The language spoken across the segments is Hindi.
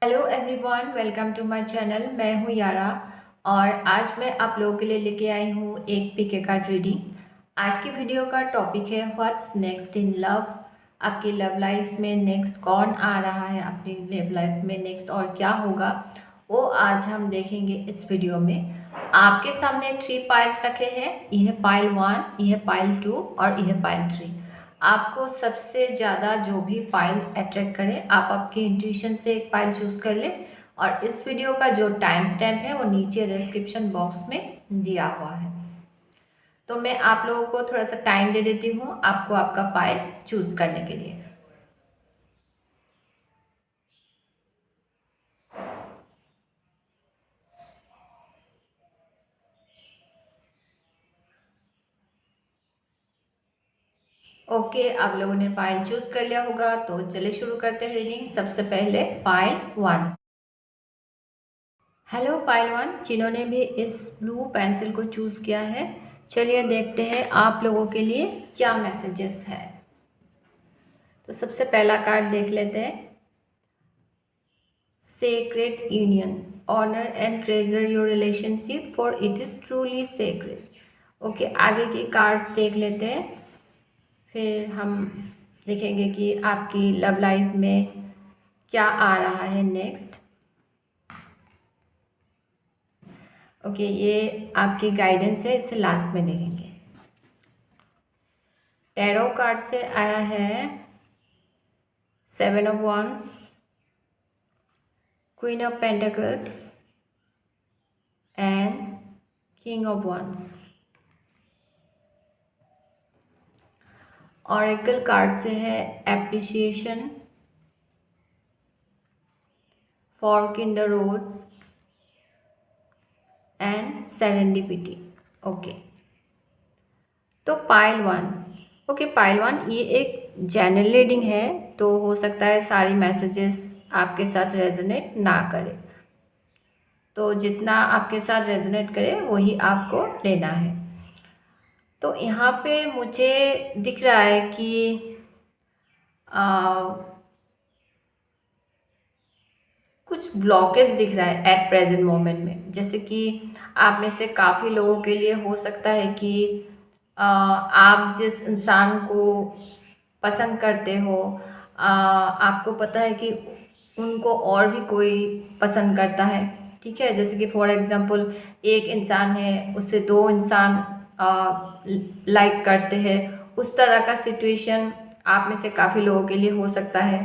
Hello everyone, welcome to my channel. मैं हूँ यारा और आज मैं आप लोगों के लिए लेके आई हूँ एक पीके कार्ड रीडिंग। आज की वीडियो का टॉपिक है व्हाट्स नेक्स्ट इन लव। आपकी लव लाइफ में नेक्स्ट कौन आ रहा है, अपनी लव लाइफ में नेक्स्ट और क्या होगा, वो आज हम देखेंगे इस वीडियो में। आपके सामने 3 पाइल्स रखे हैं। यह पाइल 1, यह पाइल 2 और यह पाइल 3। आपको सबसे ज़्यादा जो भी पाइल अट्रैक्ट करे, आप आपके इंट्यूशन से एक पाइल चूज़ कर ले। और इस वीडियो का जो टाइम स्टैम्प है वो नीचे डिस्क्रिप्शन बॉक्स में दिया हुआ है। तो मैं आप लोगों को थोड़ा सा टाइम दे देती हूँ आपको आपका पाइल चूज़ करने के लिए। ओके, आप लोगों ने पाइल चूज़ कर लिया होगा, तो चलिए शुरू करते हैं रीडिंग। सबसे पहले पाइल 1। हेलो पाइल 1, जिन्होंने भी इस ब्लू पेंसिल को चूज़ किया है, चलिए देखते हैं आप लोगों के लिए क्या मैसेजेस है। तो सबसे पहला कार्ड देख लेते हैं। Sacred union, honour and treasure your relationship for it is truly sacred. Okay, आगे की कार्ड्स देख लेते हैं, फिर हम देखेंगे कि आपकी लव लाइफ में क्या आ रहा है नेक्स्ट। ओके, ये आपकी गाइडेंस है, इसे लास्ट में देखेंगे। टैरो कार्ड से आया है 7 of wands, queen of pentacles and king of wands। Oracle card से है appreciation, fork in the road and serendipity. Okay, तो पाइल 1। ओके पाइल 1, ये एक जनरल रीडिंग है, तो हो सकता है सारी मैसेजेस आपके साथ रेजोनेट ना करे, तो जितना आपके साथ रेजोनेट करे वही आपको लेना है। तो यहाँ पे मुझे दिख रहा है कि कुछ ब्लॉकेज दिख रहा है एट प्रेजेंट मोमेंट में। जैसे कि आप में से काफ़ी लोगों के लिए हो सकता है कि आप जिस इंसान को पसंद करते हो, आपको पता है कि उनको और भी कोई पसंद करता है। ठीक है, जैसे कि फॉर एग्जांपल एक इंसान है, उससे 2 इंसान लाइक करते हैं। उस तरह का सिचुएशन आप में से काफ़ी लोगों के लिए हो सकता है।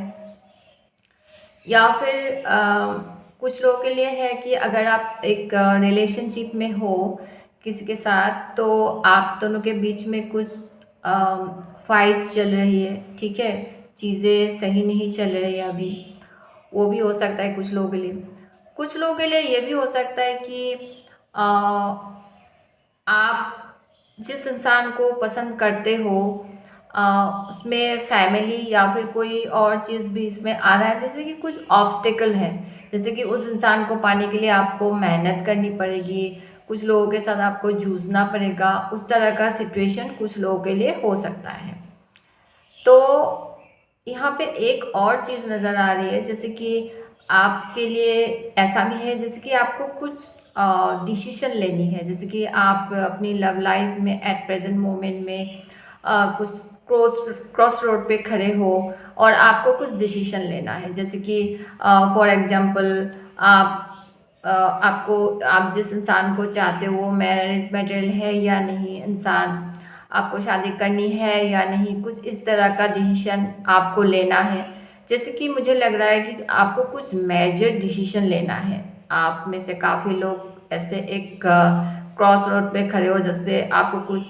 या फिर कुछ लोगों के लिए है कि अगर आप एक रिलेशनशिप में हो किसी के साथ, तो आप दोनों के बीच में कुछ फाइट्स चल रही है। ठीक है, चीज़ें सही नहीं चल रही है अभी, वो भी हो सकता है कुछ लोगों के लिए। कुछ लोगों के लिए ये भी हो सकता है कि अ, आप जिस इंसान को पसंद करते हो उसमें फैमिली या फिर कोई और चीज़ भी इसमें आ रहा है, जैसे कि कुछ ऑब्स्टेकल है। जैसे कि उस इंसान को पाने के लिए आपको मेहनत करनी पड़ेगी, कुछ लोगों के साथ आपको जूझना पड़ेगा। उस तरह का सिचुएशन कुछ लोगों के लिए हो सकता है। तो यहाँ पे एक और चीज़ नज़र आ रही है, जैसे कि आपके लिए ऐसा भी है जैसे कि आपको कुछ डिसीजन लेनी है। जैसे कि आप अपनी लव लाइफ में एट प्रेजेंट मोमेंट में कुछ क्रॉस रोड पे खड़े हो और आपको कुछ डिसीजन लेना है। जैसे कि फॉर एग्जांपल आप जिस इंसान को चाहते हो वो मैरिज मटेरियल है या नहीं, इंसान आपको शादी करनी है या नहीं, कुछ इस तरह का डिसीजन आपको लेना है। जैसे कि मुझे लग रहा है कि आपको कुछ मेजर डिसीजन लेना है। आप में से काफ़ी लोग ऐसे एक क्रॉस रोड पे खड़े हो, जैसे आपको कुछ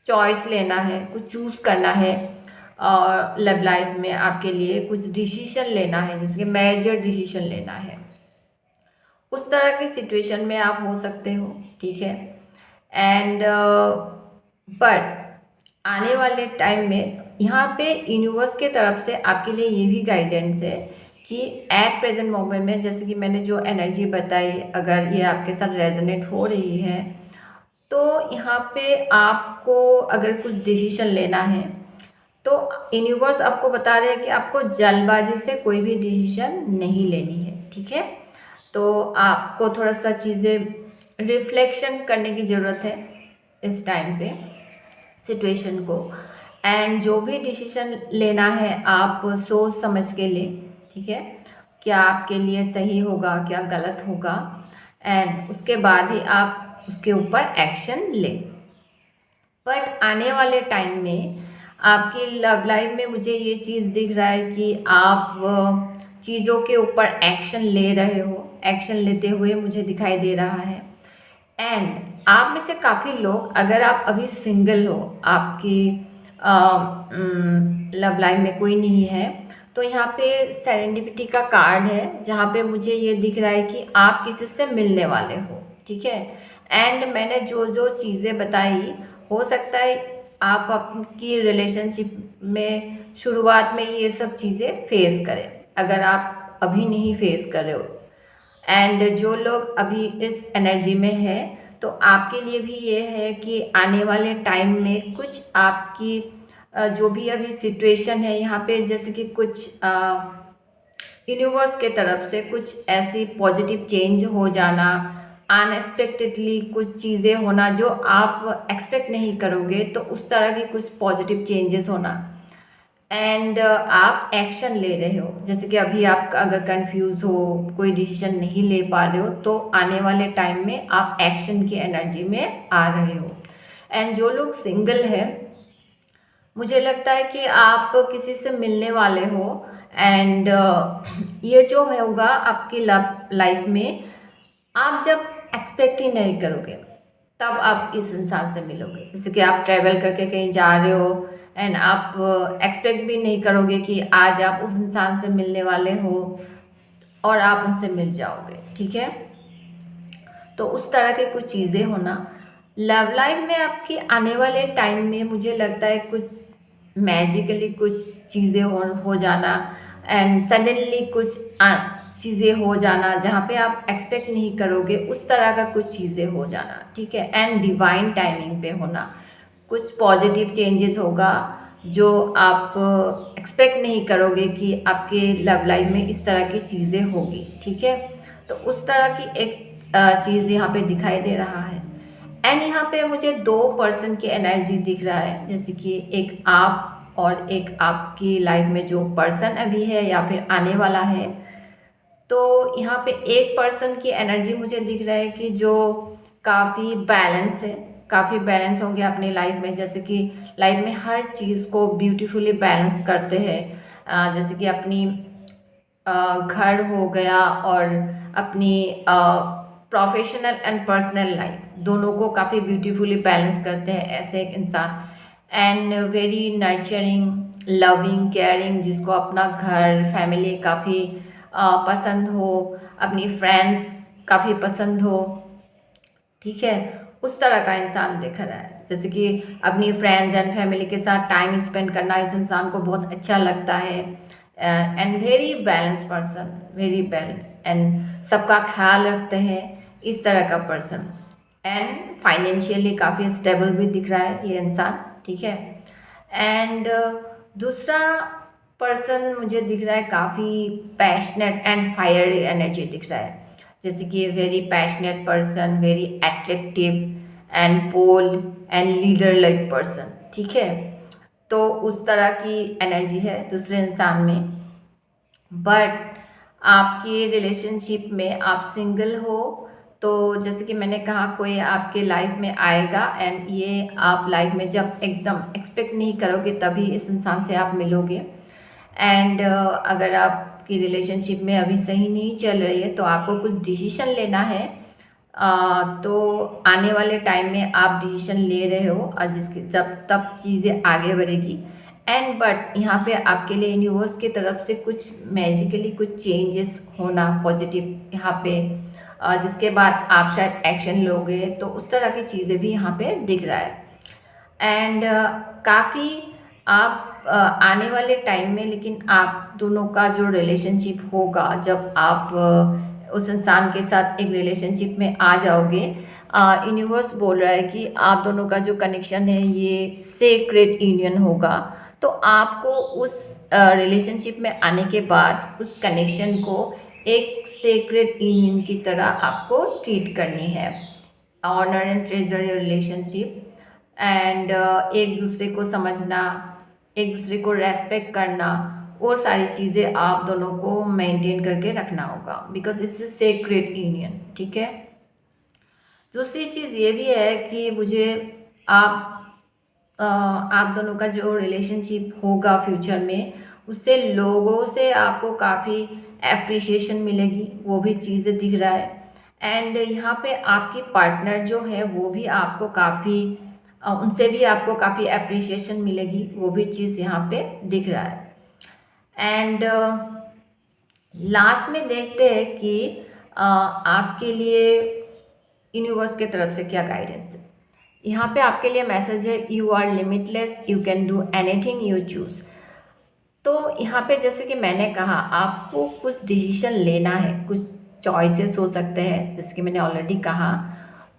चॉइस लेना है, कुछ चूज़ करना है और लव लाइफ में आपके लिए कुछ डिसीजन लेना है, जैसे कि मेजर डिसीजन लेना है। उस तरह की सिचुएशन में आप हो सकते हो। ठीक है, एंड बट आने वाले टाइम में यहाँ पे यूनिवर्स के तरफ से आपके लिए ये भी गाइडेंस है कि एट प्रेजेंट मोमेंट में, जैसे कि मैंने जो एनर्जी बताई, अगर ये आपके साथ रेजोनेट हो रही है, तो यहाँ पे आपको अगर कुछ डिसीजन लेना है तो यूनिवर्स आपको बता रहे हैं कि आपको जल्दबाजी से कोई भी डिसीजन नहीं लेनी है। ठीक है। तो आपको थोड़ा सा चीज़ें रिफ्लेक्शन करने की ज़रूरत है इस टाइम पे सिचुएशन को, एंड जो भी डिसीजन लेना है आप सोच समझ के लें, ठीक है। क्या आपके लिए सही होगा, क्या गलत होगा, एंड उसके बाद ही आप उसके ऊपर एक्शन लें। बट आने वाले टाइम में आपकी लव लाइफ में मुझे ये चीज़ दिख रहा है कि आप चीज़ों के ऊपर एक्शन ले रहे हो, एक्शन लेते हुए मुझे दिखाई दे रहा है। एंड आप में से काफ़ी लोग, अगर आप अभी सिंगल हो, आपकी लव लाइफ में कोई नहीं है, तो यहाँ पे सेरेंडिपिटी का कार्ड है, जहाँ पे मुझे ये दिख रहा है कि आप किसी से मिलने वाले हो, ठीक है। एंड मैंने जो जो चीज़ें बताई, हो सकता है आप आपकी रिलेशनशिप में शुरुआत में ये सब चीज़ें फेस करें, अगर आप अभी नहीं फेस कर रहे हो। एंड जो लोग अभी इस एनर्जी में है, तो आपके लिए भी ये है कि आने वाले टाइम में कुछ आपकी जो भी अभी सिचुएशन है यहाँ पे, जैसे कि कुछ यूनिवर्स के तरफ से कुछ ऐसी पॉजिटिव चेंज हो जाना, अनएक्सपेक्टेडली कुछ चीज़ें होना जो आप एक्सपेक्ट नहीं करोगे, तो उस तरह की कुछ पॉजिटिव चेंजेस होना। एंड आप एक्शन ले रहे हो, जैसे कि अभी आप अगर कंफ्यूज हो, कोई डिसीजन नहीं ले पा रहे हो, तो आने वाले टाइम में आप एक्शन की एनर्जी में आ रहे हो। एंड जो लोग सिंगल है, मुझे लगता है कि आप किसी से मिलने वाले हो, एंड ये जो होगा आपकी लाइफ में, आप जब एक्सपेक्ट ही नहीं करोगे तब आप इस इंसान से मिलोगे। जैसे कि आप ट्रैवल करके कहीं जा रहे हो, एंड आप एक्सपेक्ट भी नहीं करोगे कि आज आप उस इंसान से मिलने वाले हो और आप उनसे मिल जाओगे, ठीक है। तो उस तरह के कुछ चीज़ें होना लव लाइफ में आपकी आने वाले टाइम में, मुझे लगता है कुछ मैजिकली कुछ चीज़ें हो जाना, एंड सडनली कुछ चीज़ें हो जाना जहाँ पे आप एक्सपेक्ट नहीं करोगे, उस तरह का कुछ चीज़ें हो जाना, ठीक है। एंड डिवाइन टाइमिंग पे होना, कुछ पॉजिटिव चेंजेस होगा जो आप एक्सपेक्ट नहीं करोगे कि आपके लव लाइफ में इस तरह की चीज़ें होगी, ठीक है। तो उस तरह की एक चीज़ यहाँ पे दिखाई दे रहा है। एंड यहाँ पे मुझे 2 पर्सन की एनर्जी दिख रहा है, जैसे कि एक आप और एक आपकी लाइफ में जो पर्सन अभी है या फिर आने वाला है। तो यहाँ पे एक पर्सन की एनर्जी मुझे दिख रहा है कि जो काफ़ी बैलेंस है, काफ़ी बैलेंस होंगे अपनी लाइफ में, जैसे कि लाइफ में हर चीज़ को ब्यूटीफुली बैलेंस करते हैं। जैसे कि अपनी घर हो गया और अपनी प्रोफेशनल एंड पर्सनल लाइफ, दोनों को काफ़ी ब्यूटीफुली बैलेंस करते हैं ऐसे एक इंसान। And very nurturing, loving, caring, जिसको अपना घर, फैमिली काफ़ी पसंद हो, अपनी फ्रेंड्स काफ़ी पसंद हो, ठीक है। उस तरह का इंसान दिख रहा है, जैसे कि अपनी फ्रेंड्स एंड फैमिली के साथ टाइम स्पेंड करना इस इंसान को बहुत अच्छा लगता है। And very balance person, very balance, and सबका ख्याल रखते हैं, इस तरह का पर्सन। एंड फाइनेंशियली काफ़ी स्टेबल भी दिख रहा है ये इंसान, ठीक है। एंड दूसरा पर्सन मुझे दिख रहा है काफ़ी पैशनेट एंड फायरी एनर्जी दिख रहा है, जैसे कि very passionate person, very attractive and bold and leader like person, ठीक है। तो उस तरह की एनर्जी है दूसरे इंसान में। बट आपकी रिलेशनशिप में आप सिंगल हो, तो जैसे कि मैंने कहा, कोई आपके लाइफ में आएगा, एंड ये आप लाइफ में जब एकदम एक्सपेक्ट नहीं करोगे तभी इस इंसान से आप मिलोगे। एंड अगर आपकी रिलेशनशिप में अभी सही नहीं चल रही है, तो आपको कुछ डिसीजन लेना है। तो आने वाले टाइम में आप डिसीजन ले रहे हो, और जिसके जब तब चीज़ें आगे बढ़ेगी। एंड बट यहाँ पे आपके लिए यूनिवर्स की तरफ से कुछ मैजिकली कुछ चेंजेस होना पॉजिटिव यहाँ पे, जिसके बाद आप शायद एक्शन लोगे, तो उस तरह की चीज़ें भी यहाँ पे दिख रहा है। एंड काफ़ी आप आने वाले टाइम में, लेकिन आप दोनों का जो रिलेशनशिप होगा, जब आप उस इंसान के साथ एक रिलेशनशिप में आ जाओगे, यूनिवर्स बोल रहा है कि आप दोनों का जो कनेक्शन है ये सेक्रेड यूनियन होगा। तो आपको उस रिलेशनशिप में आने के बाद उस कनेक्शन को एक सेक्रेट यूनियन की तरह आपको ट्रीट करनी है। Honour and treasure your relationship and एक दूसरे को समझना, एक दूसरे को रेस्पेक्ट करना, और सारी चीज़ें आप दोनों को मेंटेन करके रखना होगा, because it's a secret union. ठीक है। दूसरी चीज़ ये भी है कि मुझे आप दोनों का जो रिलेशनशिप होगा फ्यूचर में, उससे लोगों से आपको काफ़ी एप्रिसिएशन मिलेगी, वो भी चीज़ें दिख रहा है। एंड यहाँ पे आपकी पार्टनर जो है वो भी आपको काफ़ी उनसे भी आपको काफ़ी एप्रिसिएशन मिलेगी, वो भी चीज़ यहाँ पे दिख रहा है। एंड लास्ट में देखते हैं कि आपके लिए यूनिवर्स की तरफ से क्या गाइडेंस है। यहाँ पे आपके लिए मैसेज है, you are limitless, you can do anything you choose. तो यहाँ पे जैसे कि मैंने कहा, आपको कुछ डिसीजन लेना है, कुछ चॉइसेस हो सकते हैं, जैसे कि मैंने ऑलरेडी कहा।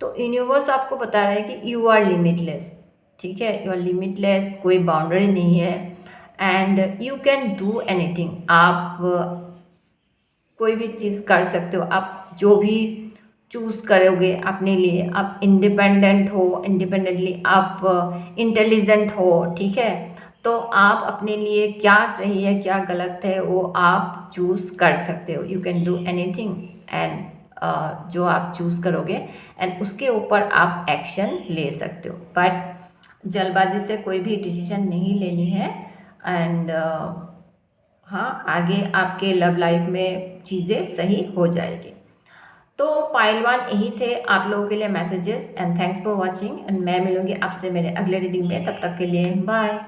तो यूनिवर्स आपको बता रहा है कि यू आर लिमिटलेस। ठीक है, यू आर लिमिटलेस, कोई बाउंड्री नहीं है। And you can do anything, आप कोई भी चीज़ कर सकते हो। आप जो भी चूज़ करोगे अपने लिए, आप इंडिपेंडेंट हो, इंडिपेंडेंटली आप इंटेलिजेंट हो। ठीक है, तो आप अपने लिए क्या सही है क्या गलत है वो आप चूज़ कर सकते हो। You can do anything and जो आप चूज़ करोगे एंड उसके ऊपर आप एक्शन ले सकते हो, बट जल्दबाजी से कोई भी डिसीजन नहीं लेनी है। एंड हाँ, आगे आपके लव लाइफ में चीज़ें सही हो जाएगी। तो पाइल 1 यही थे आप लोगों के लिए messages. And thanks for watching, and मैं मिलूंगी आपसे मेरे अगले रीडिंग में। तब तक के लिए बाय।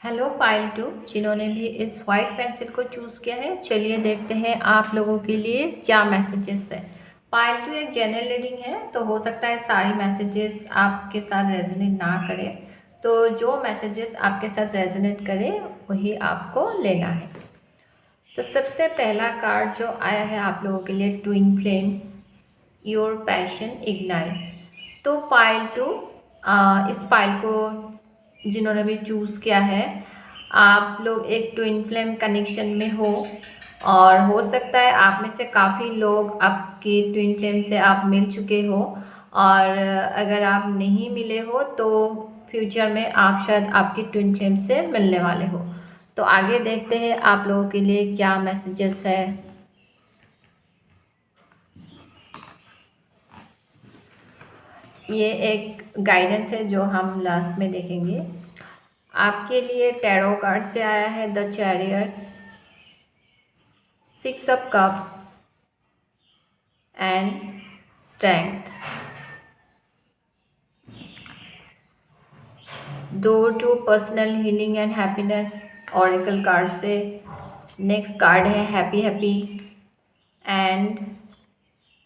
हेलो पाइल 2, जिन्होंने भी इस वाइट पेंसिल को चूज़ किया है, चलिए देखते हैं आप लोगों के लिए क्या मैसेजेस है। पाइल 2 एक जनरल रीडिंग है, तो हो सकता है सारी मैसेजेस आपके साथ रेजोनेट ना करें, तो जो मैसेजेस आपके साथ रेजोनेट करे वही आपको लेना है। तो सबसे पहला कार्ड जो आया है आप लोगों के लिए, twin flames, your passion ignites. तो पाइल 2, इस पाइल को जिन्होंने भी चूज़ किया है, आप लोग एक ट्विन फ्लेम कनेक्शन में हो, और हो सकता है आप में से काफ़ी लोग आपकी ट्विन फ्लेम से आप मिल चुके हो, और अगर आप नहीं मिले हो तो फ्यूचर में आप शायद आपकी ट्विन फ्लेम से मिलने वाले हो। तो आगे देखते हैं आप लोगों के लिए क्या मैसेजेस है। ये एक गाइडेंस है जो हम लास्ट में देखेंगे। आपके लिए टैरो कार्ड से आया है the chariot, 6 of cups and strength. Door to personal healing and happiness, oracle card से। नेक्स्ट कार्ड है happy happy, and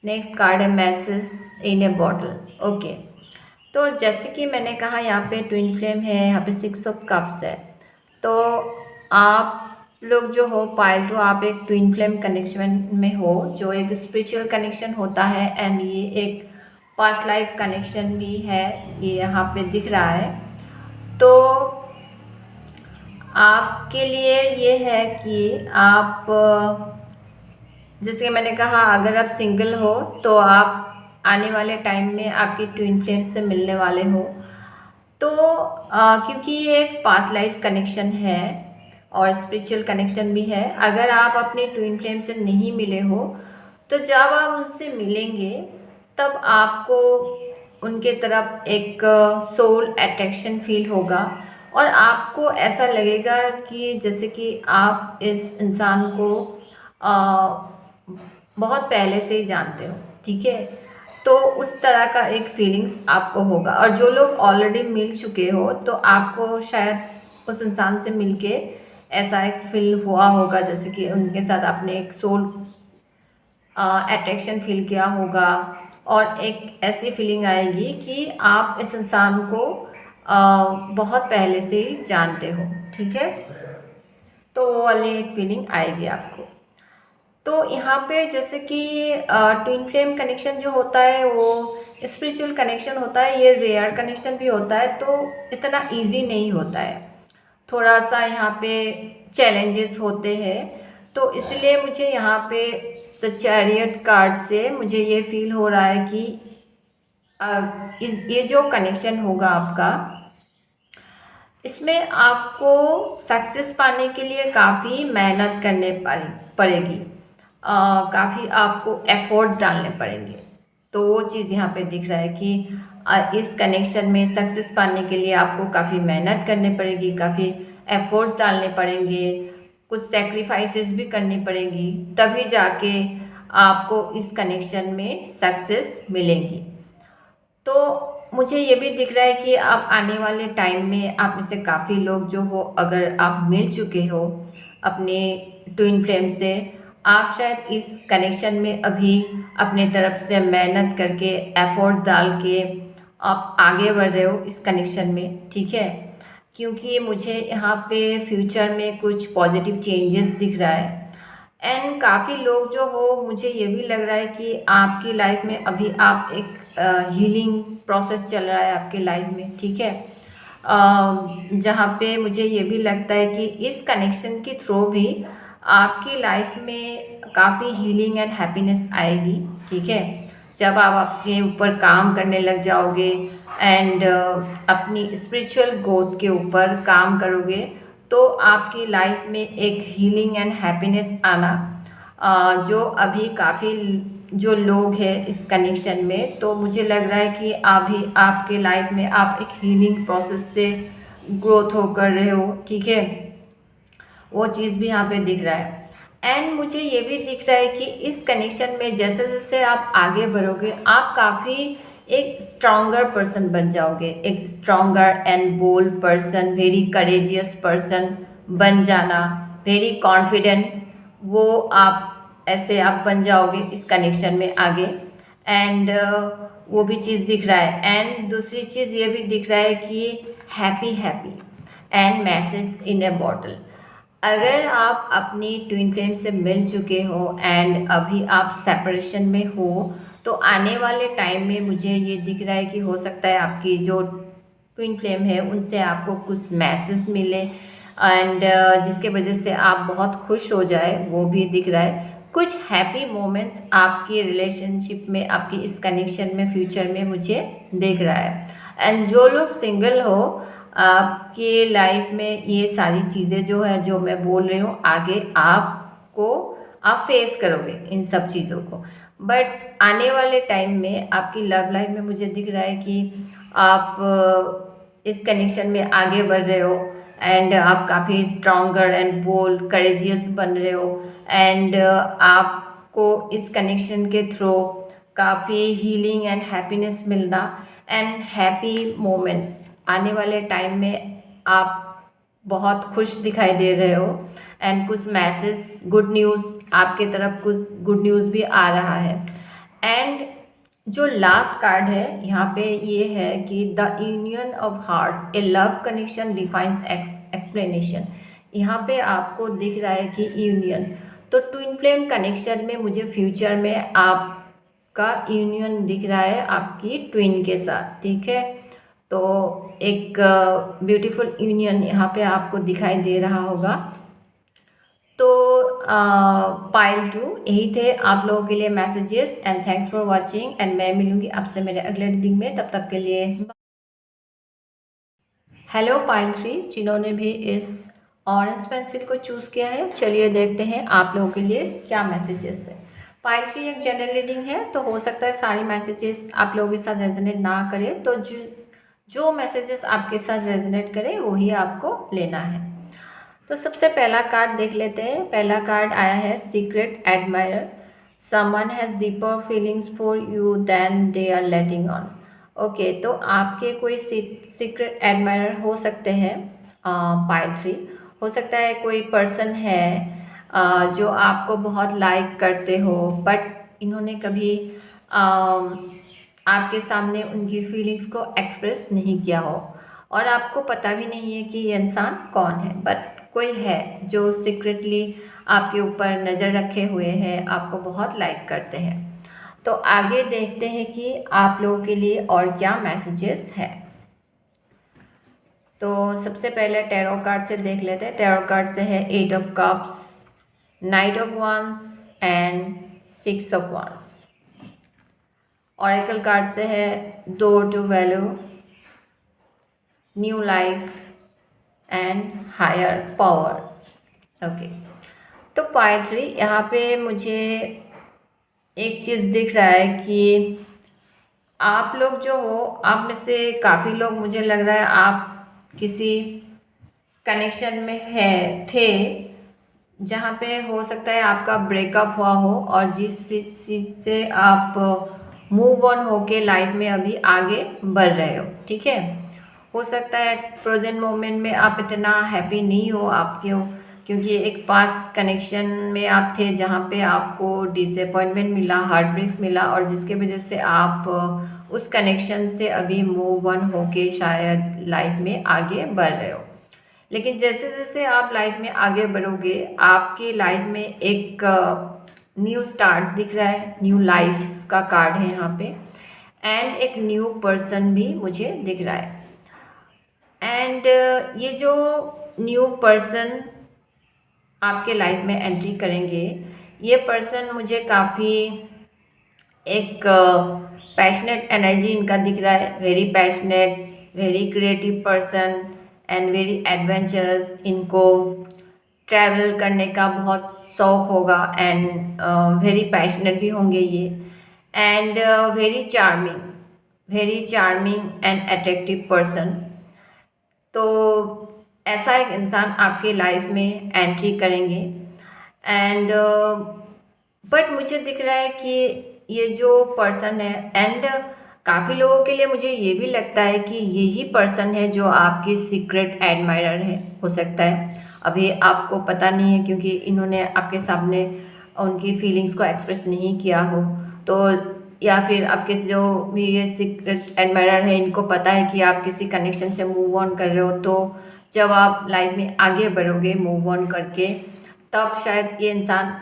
next card है message in a bottle. Okay, तो जैसे कि मैंने कहा यहाँ पे ट्विन फ्लेम है, यहाँ पे 6 ऑफ कप्स है। तो आप लोग जो हो पाइल 2, आप एक ट्विन फ्लेम कनेक्शन में हो, जो एक स्पिरिचुअल कनेक्शन होता है, एंड ये एक पास्ट लाइफ कनेक्शन भी है, ये यहाँ पे दिख रहा है। तो आपके लिए ये है कि आप, जैसे मैंने कहा, अगर आप सिंगल हो तो आप आने वाले टाइम में आपकी ट्विन फ्लेम से मिलने वाले हो। तो क्योंकि ये एक पास्ट लाइफ कनेक्शन है और स्पिरिचुअल कनेक्शन भी है, अगर आप अपने ट्विन फ्लेम से नहीं मिले हो तो जब आप उनसे मिलेंगे तब आपको उनके तरफ एक सोल अट्रैक्शन फील होगा, और आपको ऐसा लगेगा कि जैसे कि आप इस इंसान को बहुत पहले से ही जानते हो। ठीक है, तो उस तरह का एक फीलिंग्स आपको होगा। और जो लोग ऑलरेडी मिल चुके हो तो आपको शायद उस इंसान से मिलके ऐसा एक फील हुआ होगा, जैसे कि उनके साथ आपने एक सोल अट्रैक्शन फील किया होगा, और एक ऐसी फीलिंग आएगी कि आप इस इंसान को बहुत पहले से ही जानते हो। ठीक है, तो वो वाली एक फीलिंग आएगी आपको। तो यहाँ पे जैसे कि ट्विन फ्लेम कनेक्शन जो होता है वो स्पिरिचुअल कनेक्शन होता है, ये रेयर कनेक्शन भी होता है, तो इतना इजी नहीं होता है, थोड़ा सा यहाँ पे चैलेंजेस होते हैं। तो इसलिए मुझे यहाँ पे द चैरियट कार्ड से मुझे ये फील हो रहा है कि ये जो कनेक्शन होगा आपका, इसमें आपको सक्सेस पाने के लिए काफ़ी मेहनत करने पड़ेगी, काफ़ी आपको एफर्ट्स डालने पड़ेंगे। तो वो चीज़ यहाँ पे दिख रहा है कि इस कनेक्शन में सक्सेस पाने के लिए आपको काफ़ी मेहनत करनी पड़ेगी, काफ़ी एफर्ट्स डालने पड़ेंगे, कुछ सेक्रीफाइसेस भी करनी पड़ेगी, तभी जाके आपको इस कनेक्शन में सक्सेस मिलेगी। तो मुझे ये भी दिख रहा है कि आप आने वाले टाइम में आप में से काफ़ी लोग जो हो, अगर आप मिल चुके हो अपने ट्विन फ्लेम से, आप शायद इस कनेक्शन में अभी अपने तरफ से मेहनत करके एफर्ट्स डाल के आप आगे बढ़ रहे हो इस कनेक्शन में, ठीक है। क्योंकि मुझे यहाँ पे फ्यूचर में कुछ पॉजिटिव चेंजेस दिख रहा है। एंड काफ़ी लोग जो हो, मुझे ये भी लग रहा है कि आपकी लाइफ में अभी आप एक हीलिंग प्रोसेस चल रहा है आपके लाइफ में, ठीक है। जहाँ पे मुझे ये भी लगता है कि इस कनेक्शन के थ्रू भी आपकी लाइफ में काफ़ी हीलिंग एंड हैप्पीनेस आएगी, ठीक है। जब आप अपने ऊपर काम करने लग जाओगे एंड अपनी स्पिरिचुअल ग्रोथ के ऊपर काम करोगे, तो आपकी लाइफ में एक हीलिंग एंड हैप्पीनेस आना, जो अभी काफ़ी जो लोग हैं इस कनेक्शन में, तो मुझे लग रहा है कि अभी आपके लाइफ में आप एक हीलिंग प्रोसेस से ग्रोथ हो कर रहे हो, ठीक है। वो चीज़ भी यहाँ पे दिख रहा है। एंड मुझे ये भी दिख रहा है कि इस कनेक्शन में जैसे जैसे आप आगे बढ़ोगे, आप काफ़ी एक स्ट्रॉन्गर पर्सन बन जाओगे, एक stronger and bold person, very courageous person बन जाना, वेरी कॉन्फिडेंट, वो आप ऐसे आप बन जाओगे इस कनेक्शन में आगे। एंड वो भी चीज़ दिख रहा है। एंड दूसरी चीज़ ये भी दिख रहा है कि happy happy and message in a bottle. अगर आप अपनी ट्विन फ्लेम से मिल चुके हो एंड अभी आप सेपरेशन में हो, तो आने वाले टाइम में मुझे ये दिख रहा है कि हो सकता है आपकी जो ट्विन फ्लेम है उनसे आपको कुछ मैसेज मिले एंड जिसके वजह से आप बहुत खुश हो जाए, वो भी दिख रहा है। कुछ हैप्पी मोमेंट्स आपकी रिलेशनशिप में, आपकी इस कनेक्शन में फ्यूचर में मुझे दिख रहा है। एंड जो लोग सिंगल हो, आपके लाइफ में ये सारी चीज़ें जो है, जो मैं बोल रही हूँ, आगे आपको आप फेस करोगे इन सब चीज़ों को। बट आने वाले टाइम में आपकी लव लाइफ में मुझे दिख रहा है कि आप इस कनेक्शन में आगे बढ़ रहे हो एंड आप काफ़ी स्ट्रॉन्गर एंड बोल्ड करेजियस बन रहे हो। एंड आपको इस कनेक्शन के थ्रू काफ़ी हीलिंग एंड हैप्पीनेस मिलना एंड हैप्पी मोमेंट्स आने वाले टाइम में आप बहुत खुश दिखाई दे रहे हो। एंड कुछ मैसेज, गुड न्यूज़, आपके तरफ कुछ गुड न्यूज़ भी आ रहा है। एंड जो लास्ट कार्ड है यहाँ पे ये है कि the union of hearts, A love connection defines explanation. यहाँ पे आपको दिख रहा है कि यूनियन, तो ट्विन फ्लेम कनेक्शन में मुझे फ्यूचर में आपका यूनियन दिख रहा है आपकी ट्विन के साथ, ठीक है। तो एक ब्यूटीफुल यूनियन यहाँ पे आपको दिखाई दे रहा होगा। तो पाइल 2 यही थे आप लोगों के लिए messages. And thanks for watching. And मैं मिलूंगी आपसे मेरे अगले रीडिंग में, तब तक के लिए हेलो पाइल 3, जिन्होंने भी इस ऑरेंज पेंसिल को चूज़ किया है, चलिए देखते हैं आप लोगों के लिए क्या मैसेजेस है। पाइल 3 एक जनरल रीडिंग है, तो हो सकता है सारी मैसेजेस आप लोगों के साथ रेजोनेट ना करे, तो जो मैसेजेस आपके साथ रेजोनेट करे वही आपको लेना है। तो सबसे पहला कार्ड देख लेते हैं। पहला कार्ड आया है secret admirer. Someone has deeper feelings for you than they are letting on. Okay, तो आपके कोई सीक्रेट एडमायरर हो सकते हैं। पाइल 3 हो सकता है कोई पर्सन है जो आपको बहुत लाइक करते हो, बट इन्होंने कभी आपके सामने उनकी फीलिंग्स को एक्सप्रेस नहीं किया हो और आपको पता भी नहीं है कि ये इंसान कौन है, बट कोई है जो सीक्रेटली आपके ऊपर नज़र रखे हुए हैं, आपको बहुत लाइक करते हैं। तो आगे देखते हैं कि आप लोगों के लिए और क्या मैसेजेस है। तो सबसे पहले टैरो कार्ड से देख लेते हैं। टैरो कार्ड से है 8 of cups, knight of wands and 6 of wands. Oracle card से है door to value, new life and higher power. Okay, तो पोएट्री यहाँ पे मुझे एक चीज़ दिख रहा है कि आप लोग जो हो, आप में से काफ़ी लोग, मुझे लग रहा है आप किसी कनेक्शन में थे जहाँ पे हो सकता है आपका ब्रेकअप हुआ हो और जिस चीज़ से आप मूव ऑन होके लाइफ में अभी आगे बढ़ रहे हो। ठीक है, हो सकता है प्रेजेंट मोमेंट में आप इतना हैप्पी नहीं हो आपके हो, क्योंकि एक पास्ट कनेक्शन में आप थे जहाँ पे आपको डिसअपॉइंटमेंट मिला, हार्ट ब्रेक्स मिला, और जिसके वजह से आप उस कनेक्शन से अभी मूव ऑन होके शायद लाइफ में आगे बढ़ रहे हो। लेकिन जैसे जैसे आप लाइफ में आगे बढ़ोगे, आपकी लाइफ में एक न्यू स्टार्ट दिख रहा है, न्यू लाइफ का कार्ड है यहाँ पे, एंड एक न्यू पर्सन भी मुझे दिख रहा है। एंड ये जो न्यू पर्सन आपके लाइफ में एंट्री करेंगे, ये पर्सन मुझे काफ़ी एक पैशनेट एनर्जी इनका दिख रहा है, very passionate, very creative person and very adventurous. इनको ट्रैवल करने का बहुत शौक होगा एंड वेरी पैशनेट भी होंगे ये, and very charming and attractive person. तो ऐसा एक इंसान आपके लाइफ में एंट्री करेंगे। एंड बट मुझे दिख रहा है कि ये जो पर्सन है, एंड काफ़ी लोगों के लिए मुझे ये भी लगता है कि यही पर्सन है जो आपकी सीक्रेट एडमायरर है, हो सकता है अभी आपको पता नहीं है क्योंकि इन्होंने आपके सामने उनकी फीलिंग्स को एक्सप्रेस नहीं किया हो, तो या फिर आपके जो भी ये सीक्रेट एडमायरर है इनको पता है कि आप किसी कनेक्शन से मूव ऑन कर रहे हो। तो जब आप लाइफ में आगे बढ़ोगे मूव ऑन करके, तब शायद ये इंसान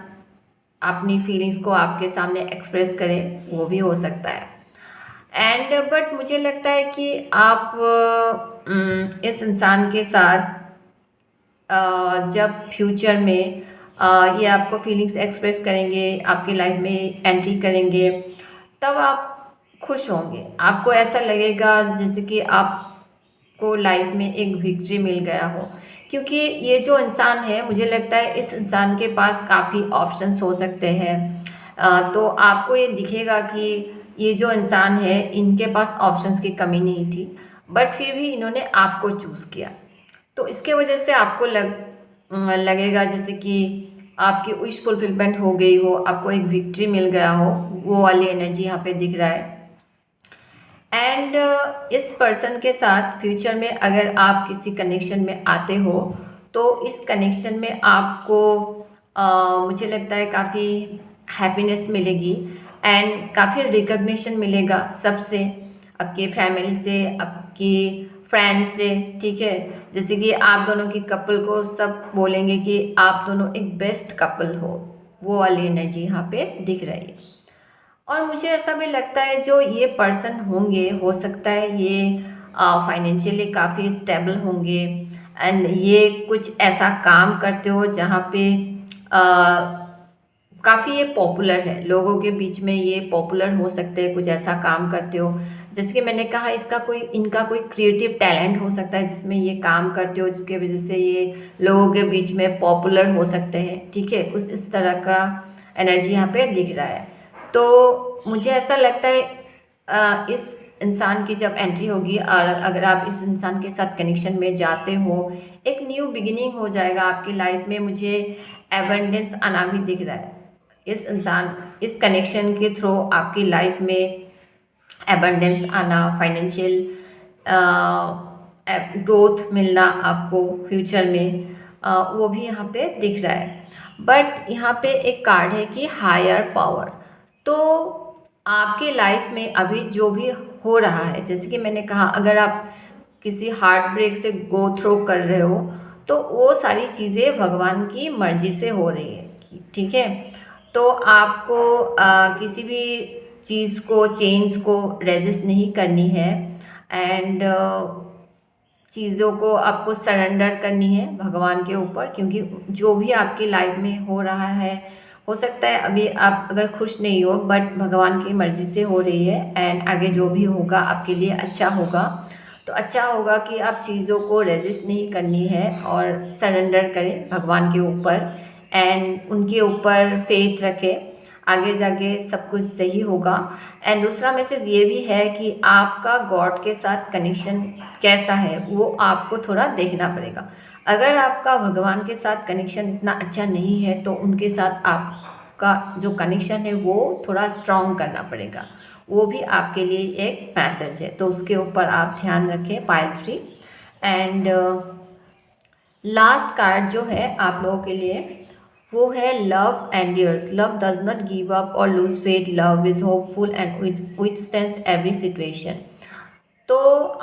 अपनी फीलिंग्स को आपके सामने एक्सप्रेस करे, वो भी हो सकता है। एंड बट मुझे लगता है कि आप इस इंसान के साथ जब फ्यूचर में ये आपको फीलिंग्स एक्सप्रेस करेंगे, आपकी लाइफ में एंट्री करेंगे, तब आप खुश होंगे। आपको ऐसा लगेगा जैसे कि आपको लाइफ में एक विक्ट्री मिल गया हो, क्योंकि ये जो इंसान है, मुझे लगता है इस इंसान के पास काफ़ी ऑप्शंस हो सकते हैं। तो आपको ये दिखेगा कि ये जो इंसान है, इनके पास ऑप्शंस की कमी नहीं थी, बट फिर भी इन्होंने आपको चूज़ किया। तो इसके वजह से आपको लगेगा जैसे कि आपकी विश फुलफिलमेंट हो गई हो, आपको एक विक्ट्री मिल गया हो, वो वाली एनर्जी यहाँ पे दिख रहा है। एंड इस पर्सन के साथ फ्यूचर में अगर आप किसी कनेक्शन में आते हो, तो इस कनेक्शन में आपको मुझे लगता है काफ़ी हैप्पीनेस मिलेगी एंड काफ़ी रिकग्निशन मिलेगा सबसे, आपके फैमिली से, आपकी फ्रेंड से। ठीक है, जैसे कि आप दोनों की कपल को सब बोलेंगे कि आप दोनों एक बेस्ट कपल हो, वो वाली एनर्जी यहाँ पे दिख रही है। और मुझे ऐसा भी लगता है जो ये पर्सन होंगे, हो सकता है ये फाइनेंशियली काफ़ी स्टेबल होंगे, एंड ये कुछ ऐसा काम करते हो जहाँ पे काफ़ी ये पॉपुलर है, लोगों के बीच में ये पॉपुलर हो सकते हैं, कुछ ऐसा काम करते हो। जैसे कि मैंने कहा, इनका कोई क्रिएटिव टैलेंट हो सकता है जिसमें ये काम करते हो, जिसके वजह से ये लोगों के बीच में पॉपुलर हो सकते हैं। ठीक है, कुछ इस तरह का एनर्जी यहाँ पे दिख रहा है। तो मुझे ऐसा लगता है इस इंसान की जब एंट्री होगी और अगर आप इस इंसान के साथ कनेक्शन में जाते हो, एक न्यू बिगिनिंग हो जाएगा आपकी लाइफ में। मुझे एबंडेंस आना भी दिख रहा है, इस कनेक्शन के थ्रू आपकी लाइफ में एबंडेंस आना, फाइनेंशियल ग्रोथ मिलना आपको फ्यूचर में, वो भी यहाँ पे दिख रहा है। बट यहाँ पे एक कार्ड है कि हायर पावर। तो आपकी लाइफ में अभी जो भी हो रहा है, जैसे कि मैंने कहा, अगर आप किसी हार्ट ब्रेक से गो थ्रू कर रहे हो, तो वो सारी चीज़ें भगवान की मर्जी से हो रही है। ठीक है, तो आपको किसी भी चीज़ को, चेंज को रेजिस्ट नहीं करनी है, एंड चीज़ों को आपको सरेंडर करनी है भगवान के ऊपर, क्योंकि जो भी आपकी लाइफ में हो रहा है, हो सकता है अभी आप अगर खुश नहीं हो, बट भगवान की मर्ज़ी से हो रही है, एंड आगे जो भी होगा आपके लिए अच्छा होगा। तो अच्छा होगा कि आप चीज़ों को रेजिस्ट नहीं करनी है और सरेंडर करें भगवान के ऊपर, एंड उनके ऊपर फेथ रखें, आगे जाके सब कुछ सही होगा। एंड दूसरा मैसेज ये भी है कि आपका गॉड के साथ कनेक्शन कैसा है वो आपको थोड़ा देखना पड़ेगा। अगर आपका भगवान के साथ कनेक्शन इतना अच्छा नहीं है तो उनके साथ आपका जो कनेक्शन है वो थोड़ा स्ट्रॉन्ग करना पड़ेगा। वो भी आपके लिए एक मैसेज है, तो उसके ऊपर आप ध्यान रखें पाइल 3। एंड लास्ट कार्ड जो है आप लोगों के लिए वो है love endures, love does not give up और lose faith, love is hopeful and withstands every situation. तो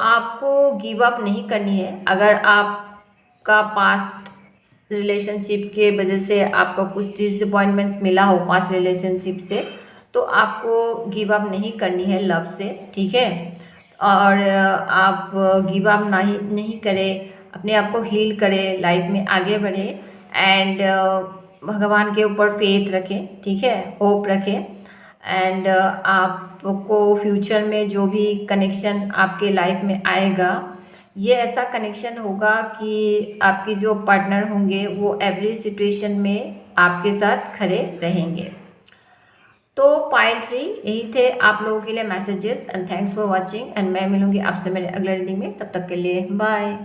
आपको गिव अप नहीं करनी है। अगर आपका पास्ट रिलेशनशिप के वजह से आपको कुछ डिसअपॉइंटमेंट्स मिला हो पास्ट रिलेशनशिप से, तो आपको गिव अप नहीं करनी है लव से, ठीक है। और आप गिव अप नहीं करें, अपने आप को हील करें, लाइफ में आगे बढ़े, एंड भगवान के ऊपर फेथ रखें, ठीक है, होप रखें। एंड आपको फ्यूचर में जो भी कनेक्शन आपके लाइफ में आएगा, ये ऐसा कनेक्शन होगा कि आपके जो पार्टनर होंगे वो एवरी सिचुएशन में आपके साथ खड़े रहेंगे। तो पाइल 3 यही थे आप लोगों के लिए messages, and thanks for watching, and मैं मिलूंगी आपसे मेरे अगले रीडिंग में। तब तक के लिए बाय।